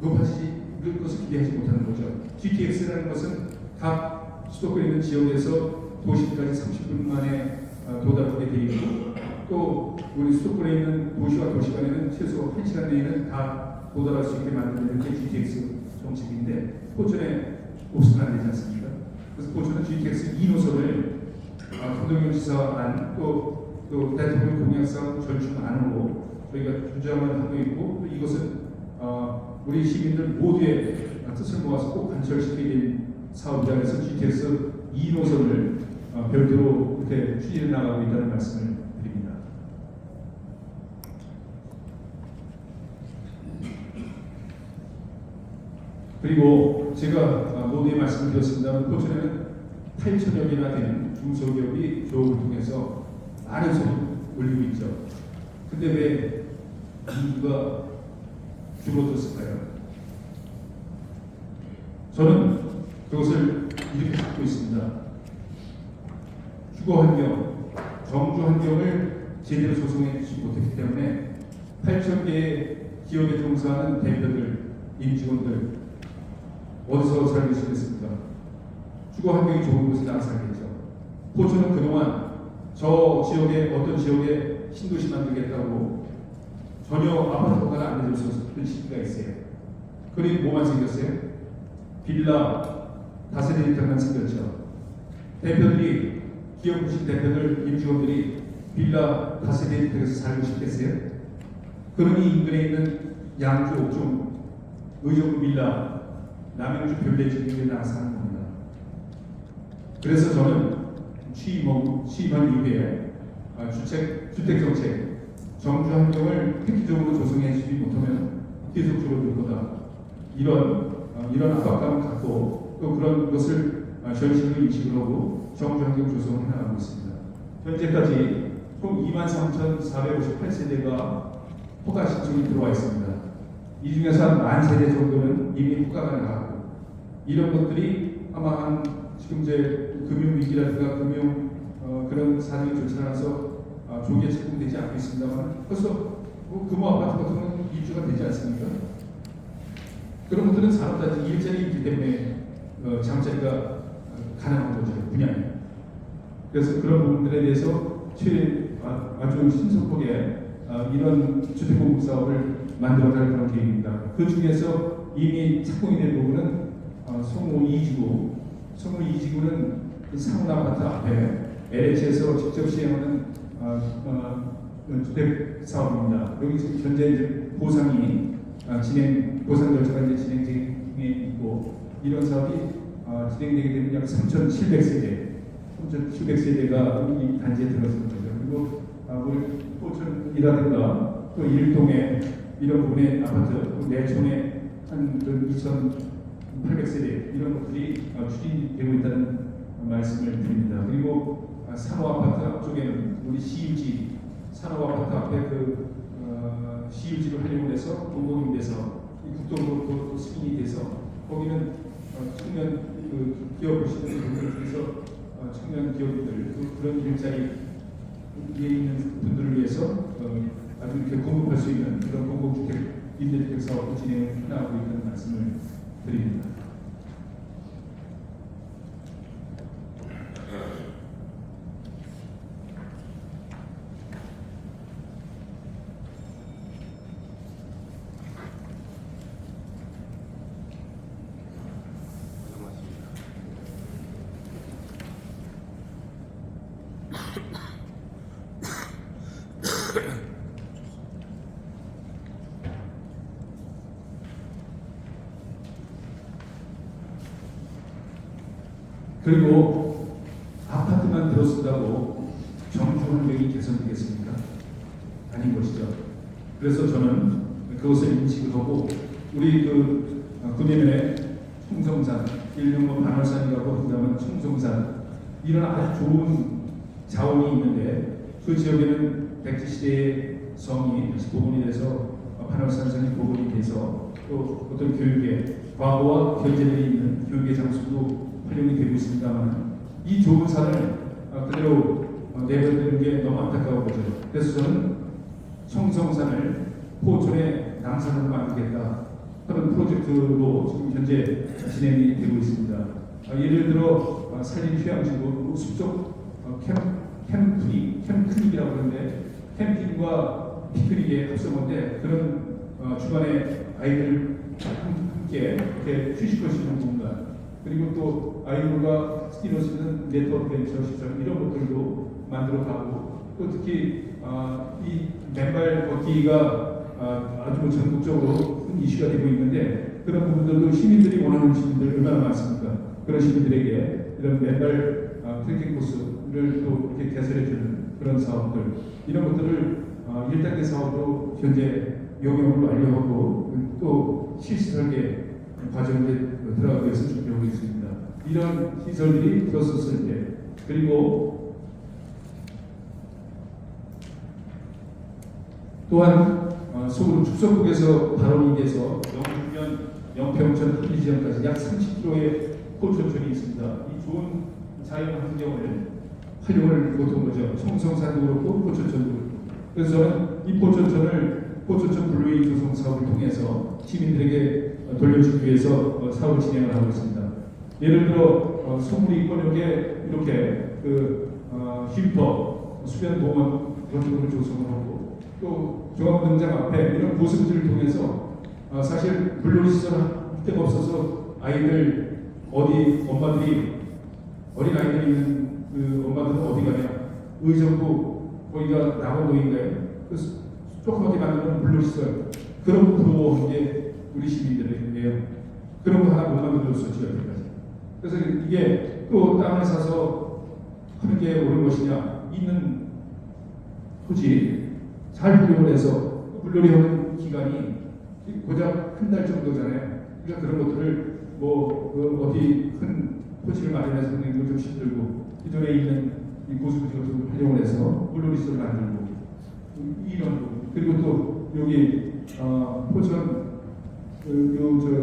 높아질 것을 기대하지 못하는 거죠. GTX라는 것은 각 수도권에 있는 지역에서 도시까지 30분 만에 도달하게 되어 있고 또 우리 수도권에 있는 도시와 도시 간에는 최소 1시간 내에는 다 도달할 수 있게 만드는 게 GTX 정책인데 포천에 없으면 안 되지 않습니까? 그래서 포천은 GTX 2호선을 김동연 지사 안 또 대통령 공약상 절충 안으로 저희가 주장을 하고 있고 또 이것은 우리 시민들 모두의 뜻을 모아서 꼭 관철시키게 된 사업이라 해서 GTX 2호선을 별도로 이렇게 추진해 나가고 있다는 말씀을 드립니다. 그리고 제가 모두에 말씀을 드렸습니다만 포천에는 8천여 개나 되는 중소기업이 조업을 통해서 많은 소득을 올리고 있죠. 근데 왜 인구가 줄어들었을까요? 저는 그것을 이렇게 찾고 있습니다. 주거 환경, 정주 환경을 제대로 조성해 주지 못했기 때문에 8,000개의 기업에 종사하는 대표들, 임직원들 어디서 살고 있었겠습니까? 주거 환경이 좋은 곳에 나가 살겠죠. 포천은 그동안 저 지역에 어떤 지역에 신도시 만들겠다고 전혀 아파트 허가를 안 내줬었던 시기가 있어요. 그러니 뭐만 생겼어요? 빌라, 다세대주택만 생겼죠. 대표들이 기업 부신 대표들, 임직원들이 빌라 다세대주택에서 살고 싶겠어요? 그러니 인근에 있는 양주, 옥중, 의정부 빌라, 남양주 별내집 등에 나가 사는 겁니다. 그래서 저는 취임한 이후에 주택정책, 정주 환경을 획기적으로 조성해 주지 못하면 계속 줄어들 거다. 이런 압박감을 갖고 또 그런 것을 현실로 인식을 하고 정주 환경 조성을 해나가고 있습니다. 현재까지 총 23,458세대가 허가 신청이 들어와 있습니다. 이 중에서 한 10,000세대 정도는 이미 허가가 나가고 이런 것들이 아마 지금 이제 금융위기라든가 금융 그런 사정이 좋지 않아서 조기에 착공되지 않고 있습니다만 벌써 규모 아파트 같은 경우는 입주가 되지 않습니까? 그런 것들은 산업단지 일자리 있기 때문에 잠자리가 가능한 거죠, 분양이. 그래서 그런 부분들에 대해서 아주 신속하게 이런 주택공급 사업을 만들어갈 그런 계획입니다. 그 중에서 이미 착공이 된 부분은 성우 2지구, 성우 2지구는 상훈 아파트 앞에 LH에서 직접 시행하는 주택 사업입니다. 여기 지금 현재 이제 보상이 보상 절차가 이제 진행 중에 있고, 이런 사업이 진행되게 되면 약 3,700세대가 이 단지에 들어서는 거죠. 그리고 우리 포천이라든가 또 일동에 이런 부분의 아파트, 내촌에 한 2,800세대 이런 것들이 추진되고 있다는 말씀을 드립니다. 그리고 산호 아파트 앞쪽에는 우리 CUG 산호 아파트 앞에 CUG를 활용을 해서 공공이 돼서 국도로 승인이 돼서 거기는 청년 기업을 시도하는 분들 중에서 청년 기업들 그런 일자리에 있는 분들을 위해서 아주 이렇게 공급할 수 있는 그런 공공주택 임대주택 사업을 진행해 나가고 있다는 말씀을 드립니다. 그리고 아파트만 들어선다고 정주 환경이 개선되겠습니까? 아닌 것이죠. 그래서 저는 그것을 인식을 하고 우리 구내면에 청성산, 일명 반월산이라고 한다면 청성산 이런 아주 좋은 자원이 있는데 그 지역에는 백제시대의 성이 다시 복원이 돼서 반월산성이 복원이 돼서 또 어떤 교육의 과거와 현재에 있는 교육의 장소도 활용이 되고 있습니다만 이 좋은 산을 그대로 내버려두는 게 너무 안타까운 거죠. 그래서 저는 청성산을 포천의 남산으로 만들겠다 하는 프로젝트로 지금 현재 진행이 되고 있습니다. 예를 들어 산림 휴양지구 숲속 캠프닉이라고 하는데 캠핑과 피크닉의 합성어인데 그런 주간에 아이들 함께 이렇게 휴식할 수 있는 공간 그리고 또 아이들과 뛰놀 수 있는 네트워크 벤처 시설 이런 것들도 만들어가고 또 특히 이 맨발 걷기가 아주 전국적으로 큰 이슈가 되고 있는데 그런 부분들도 시민들이 원하는 시민들 얼마나 많습니까? 그런 시민들에게 이런 맨발 트레킹 코스를 또 이렇게 개설해주는 그런 사업들 이런 것들을 1단계 사업으로 현재 용역을 완료하고 또 실시 설계 과정에 들어가기 위해서 준비하고 있습니다. 이런 시설들이 들어섰을 때 그리고 또한 소금 축성국에서 발원이 돼서 영평천 한리지역까지 약 30km의 포천천이 있습니다. 이 좋은 자연 환경을 활용을 못한 거죠. 청성산도 그렇고 포천천도 그렇고. 그래서 저는 이 포천천 블루웨이 조성 사업을 통해서 시민들에게 돌려주기 위해서 사업을 진행을 하고 있습니다. 예를 들어 소물이 권역에 이렇게 쉼터, 수변공원 이런 쪽으로 조성을 하고 또 종합운동장 앞에 이런 보습들을 통해서 사실 물놀이시설 할 데가 없어서 아이들 엄마들이 어린 아이들이 있는 엄마들은 어디 가냐 의정부 거기가 남원동인가요? 그래서 조그맣게 만드는 물놀이시설 그런 프로 이제 우리 시민들에게 그런 거 하나 못 만들어줬었죠 여기까지. 그래서 이게 또 땅을 사서 하는 게 옳은 것이냐 있는 토지 잘 활용을 해서 물놀이 하는 기간이 고작 한 달 정도잖아요. 그러니까 그런 것들을 어디 큰 토지를 마련해서 하는 게 좀 힘들고 기존에 있는 이 고수부지 같은 걸 활용을 해서 물놀이 시설을 만들고 이런 부분 그리고 또 여기 포천 저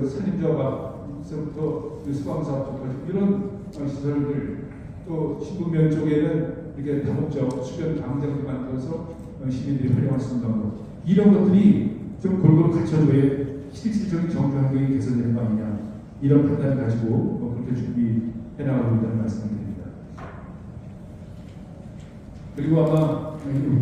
산림조합에서부터 수광사업까지 이런 시설들 또 신분면 쪽에는 이렇게 다목적 수변 광장도 만들어서 시민들이 활용할 수 있는 방법, 이런 것들이 좀 골고루 갖춰줘야 실질적인 정규 환경이 개선되는 거 아니냐, 이런 판단을 가지고 그렇게 준비해 나가고 있다는 말씀을 드립니다. 그리고 아마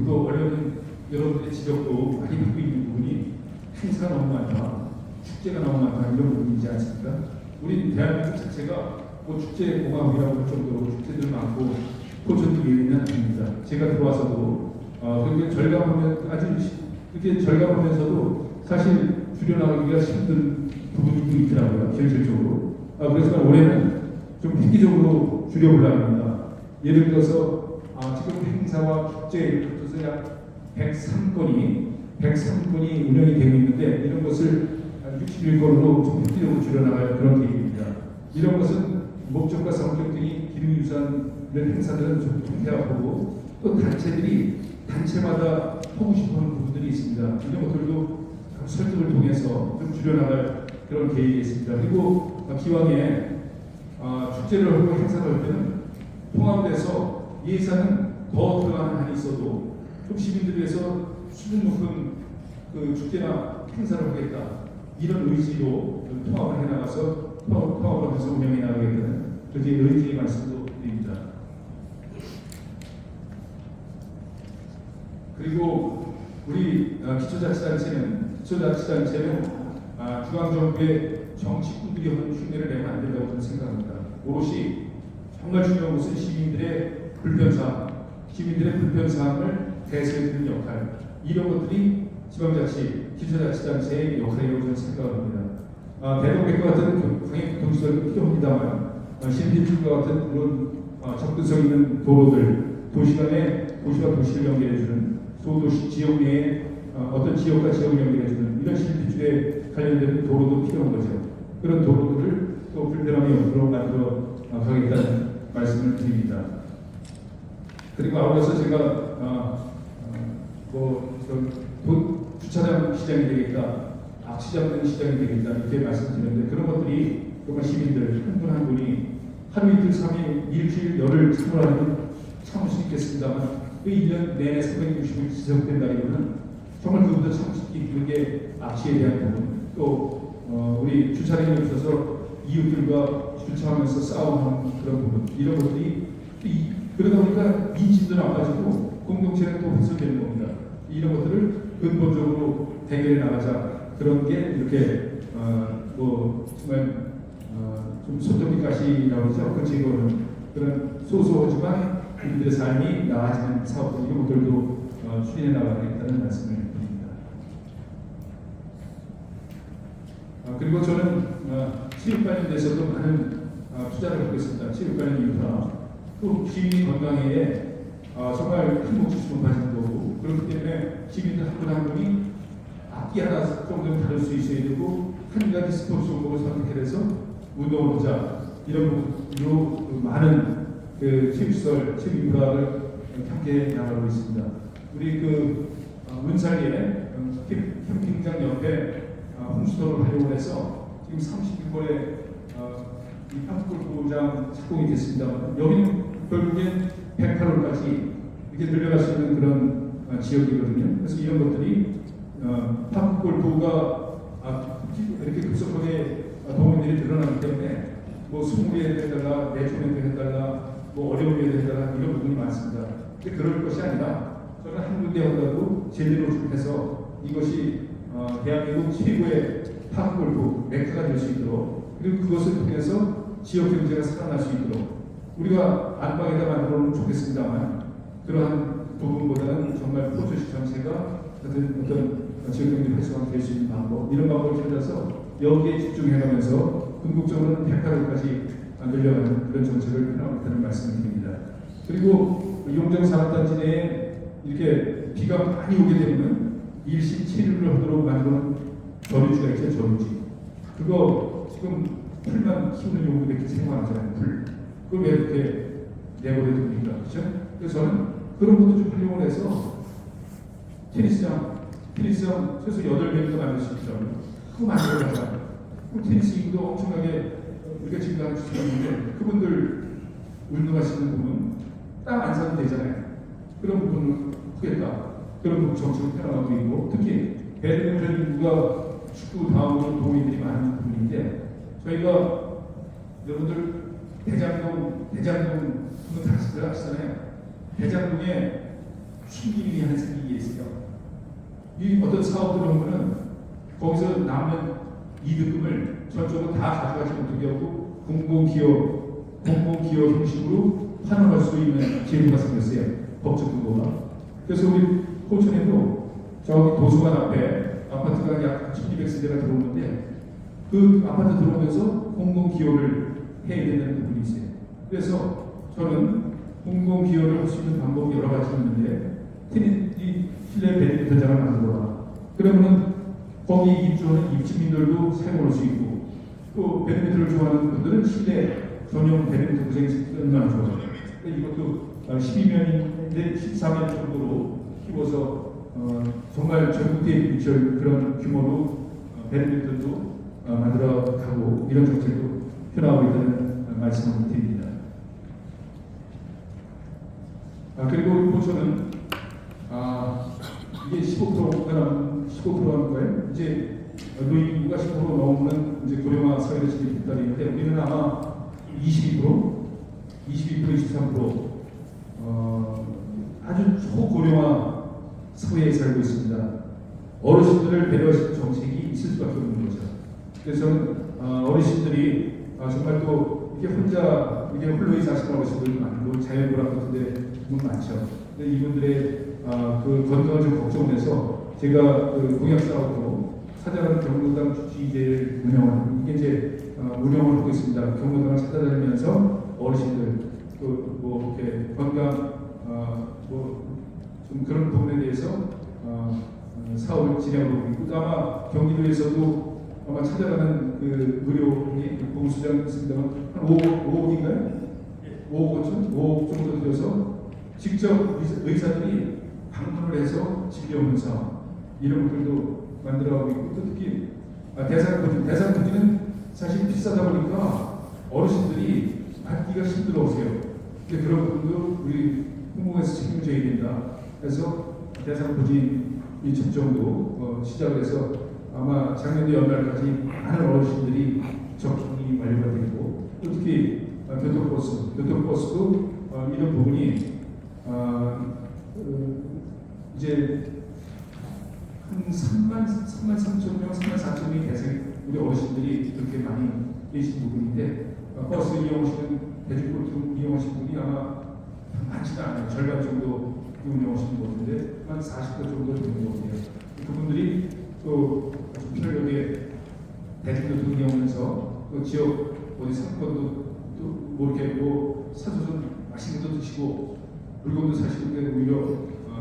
또 어려운 여러분들의 지적도 많이 받고 있는 부분이 행사가 너무 많다, 축제가 너무 많다, 이런 부분이지 않습니까? 우리 대한민국 자체가 뭐 축제 공화국이라고 할 정도로 축제들 많고 포천도 예외는 아닙니다. 제가 들어와서도 그렇게 절감하면 아주 이렇게 절감하면서도 사실 줄여나가기가 힘든 부분이 있더라고요, 현실적으로. 그래서 올해는 좀 획기적으로 줄여보려고 합니다. 예를 들어서 지금 행사와 축제 이렇게 해서 약 103건이 운영이 되고 있는데, 이런 것을 61건으로 좀 획기적으로 줄여나갈 그런 계획입니다. 이런 것은 목적과 성격 등이 기능유사한 행사들은 좀 통폐합하고, 또 단체들이 단체마다 하고 싶어하는 부분들이 있습니다. 이런 것들도 설득을 통해서 좀 줄여나갈 그런 계획이 있습니다. 그리고 기왕에 축제를 하고 행사를 할 때는 통합돼서 예산은 더 들어가는 한이 있어도 좀 시민들 위해서 수준 높은 그 축제나 행사를 하겠다, 이런 의지로 통합을 해나가서 통합을 하면서 운영해 나가겠다는 그렇게 의지의 말씀도 드립니다. 그리고 우리 기초자치단체는 중앙정부의 정치꾼들이 하는 흉내를 내면 안 된다고 저는 생각합니다. 오롯이 정말 중요한 것은 시민들의 불편사항을 대세해주는 역할, 이런 것들이 지방자치, 기초자치단체의 역할이라고 저는 생각합니다. 대동백과 같은 광역교통시설도 필요합니다만, 신필출과 같은 그런 접근성 있는 도로들, 도시와 도시를 연결해주는 소도시 지역 내에 어떤 지역과 지역을 연결해주는 이런 신필출에 관련된 도로도 필요한 거죠. 그런 도로들을 또 불편함이 없도록 만들어 가겠다는 말씀을 드립니다. 그리고 아울러서 제가 주차장 시장이 되겠다, 악취 잡는 시장이 되겠다, 이렇게 말씀드렸는데, 그런 것들이 정말 시민들 한 분 한 분이 하루 이틀 3일 일주일 열흘 참을 수 있겠습니다만, 그 1년 내내 360일 지속된다기보다는 정말 그보다 참을 수 있게 악취에 대한 부분, 또 우리 주차장에 있어서 이웃들과 주차하면서 싸움하는 그런 부분, 이런 것들이 그러다 보니까 인심도 나빠지고 공동체는 또 훼손되는 겁니다. 이런 것들을 근본적으로 해결해 나가자, 그런 게 이렇게 정말 좀 손톱이가시라고 하죠. 그 제거는 그런 소소하지만 우리들의 삶이 나아지는 사업들, 이런 것들도 추진해 나가겠다는 말씀을 드립니다. 그리고 저는 체육 관련돼서도 많은 투자를 하고 있습니다. 체육 관련 인프라, 또 시민 건강에 정말 큰 목숨을 가지는 거고, 그렇기 때문에 시민들 한 분 한 분이 악기 하나 정도는 다룰 수 있어야 되고, 한 가지 스포츠 종목을 선택해서 운동을 하자, 이런 부분으로 많은 체육시설, 체육 인프라를 함께 나가고 있습니다. 우리 문살리에 캠핑장 옆에 홍수도를 활용을 해서 지금 36번의 이 골프장 착공이 됐습니다. 여기는 결국엔 108호까지 이렇게 늘려갈 수 있는 그런 지역이거든요. 그래서 이런 것들이 골프가 이렇게 급속하게 동원들이 늘어나기 때문에 뭐 20개 해달라, 내초면도 해달라, 뭐 어려운 게 해달라, 이런 부분이 많습니다. 근데 그럴 것이 아니라 저는 한 군데 하더라도 제대로 해서 이것이 대한민국 최고의 골프 메카가 될 수 있도록, 그리고 그것을 통해서 지역 경제가 살아날 수 있도록 우리가 안방에다 만들어 놓으면 좋겠습니다만, 그러한 부분보다는 정말 포천시 전체가 어떤 지역 경제 활성화가 될 수 있는 방법, 이런 방법을 찾아서 여기에 집중해가면서 궁극적으로는 108호까지 늘려가는 그런 정책을 펴나가겠다는 말씀을 드립니다. 그리고 용정산업단지 내에 이렇게 비가 많이 오게 되면 일시 체류를 하도록 만드는 저류지가 있죠, 저류지. 그거 지금 풀만 키우는 용도밖에 생각하잖아요, 풀. 그걸 왜 이렇게 내버려 둡니까? 그렇죠? 그래서 저는 그런 것도 좀 활용을 해서 테니스장 최소 8개를 만들 수 있더라고요. 그거 만들어가자. 테니스 인구도 엄청나게 우리가 지금 하는 주장인데, 그분들 운동하시는 분은 땅 안 사도 되잖아요. 그런 부분을 하겠다. 그런 부분 정책을 펴나가고 있고, 특히 배드민턴 인구가 축구 다음으로 동호인들이 많은 부분인데, 저희가 여러분들 대장동 다들 아시잖아요. 대장동에 신기밀이 하나 생긴 게 있어요. 이 어떤 사업들을 보면은 거기서 남는 이득금을 전적으로 다 가져가지 못하게 하고 공공기업 형식으로 환원할 수 있는 제도가 생겼어요. 법적 근거가. 그래서 우리 포천에도 저기 도서관 앞에 아파트가 약 1200세대가 들어오는데 그 아파트 들어오면서 공공기여를 해야 되는 부분이 있어요. 그래서 저는 공공기여를 할 수 있는 방법이 여러 가지 있는데 이 실내 배드민턴장을 만들어라. 그러면은 거기 입주하는 입주민들도 사용할 수 있고 또 배드민턴을 좋아하는 분들은 실내 전용 배드민턴장이 얼마나 좋아요. 이것도 12면인데 14면 정도로 키워서 정말 전국대회 미칠 그런 규모로 배드민턴도 만들어 가고 이런 정책도 펴나가고 있다는 말씀을 드립니다. 그리고 포천은 이게 15%한 거예요. 이제 노인 인구가 10% 넘는 이제 고령화 사회를 지금 기다리는데 우리는 아마 22%, 23% 아주 초고령화 사회에 살고 있습니다. 어르신들을 배려하시는 정책이 있을 수밖에 없는 거죠. 그래서 저는 어르신들이 정말 또 이게 혼자 이게 홀로 사시는 어르신들 많고 자연불안 같은데 분 많죠. 근데 이분들의 그 건강을 좀 걱정해서 제가 그 공약사업으로 찾아가는 경로당 주치의제를 운영하는 이게 이제 운영을 하고 있습니다. 경로당을 찾아다니면서 어르신들 그 뭐 이렇게 건강 뭐 좀 그런 부분에 대해서 사업을 진행하고 있고 아마 경기도에서도 아마 찾아가는 그 의료비 보수장 있습니다만 한 5억인가요? 5억 정도 들여서 직접 의사들이 방문을 해서 진료하는 사업 이런 것들도 만들어가고 있고 또 특히 대상포진은 사실 비싸다 보니까 어르신들이 받기가 힘들어오세요. 근데 그런 부분도 우리 공공에서 책임져야 된다. 그래서 대상포진이 접종도 시작을 해서 아마 작년도 연말까지 많은 어르신들이 접종이 완료가 되고 또 특히 교통버스도 이런 부분이 이제 한 3만 3천 명, 3만 4천 명의 대상 우리 어르신들이 그렇게 많이 계신 부분인데 버스 이용하시는 대중교통 이용하시는 분이 아마 많지는 않아요. 절반 정도 이용하시는 것 같은데 한 40% 정도 되는 것 같아요. 그분들이 또 편하게 대중교통 이용하면서 또 지역 어디 상권도 또 뭐 이렇게 뭐 사줘서 맛있는 것도 드시고 물건도 사시고 오히려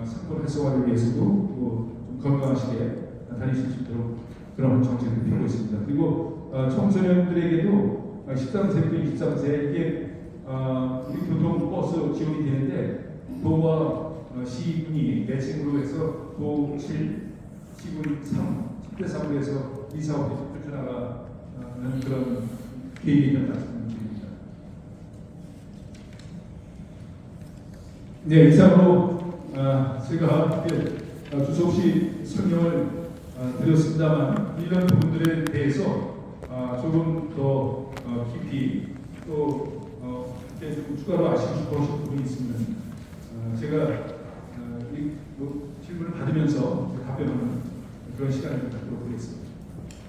상권 활성화를 위해서도 좀 건강하시게 다니실 수 있도록 그런 정책을 펴고 있습니다. 그리고 청소년들에게도 13세부터 23세 이게 우리 교통버스 지원이 되는데 도와 시군이 매칭으로 해서 도 7, 시군 3, 10대 3으로 해서 이 사업이 펼쳐나가는 그런 계획이 있다는 말씀드립니다. 네, 이상으로 제가 두서없이 설명을 드렸습니다만 이런 부분들에 대해서 조금 더 깊이 또 좀 추가로 아시고 싶어 하신 부분이 있으면 제가 이 질문을 받으면서 답변하는 그런 시간을 갖도록 하겠습니다.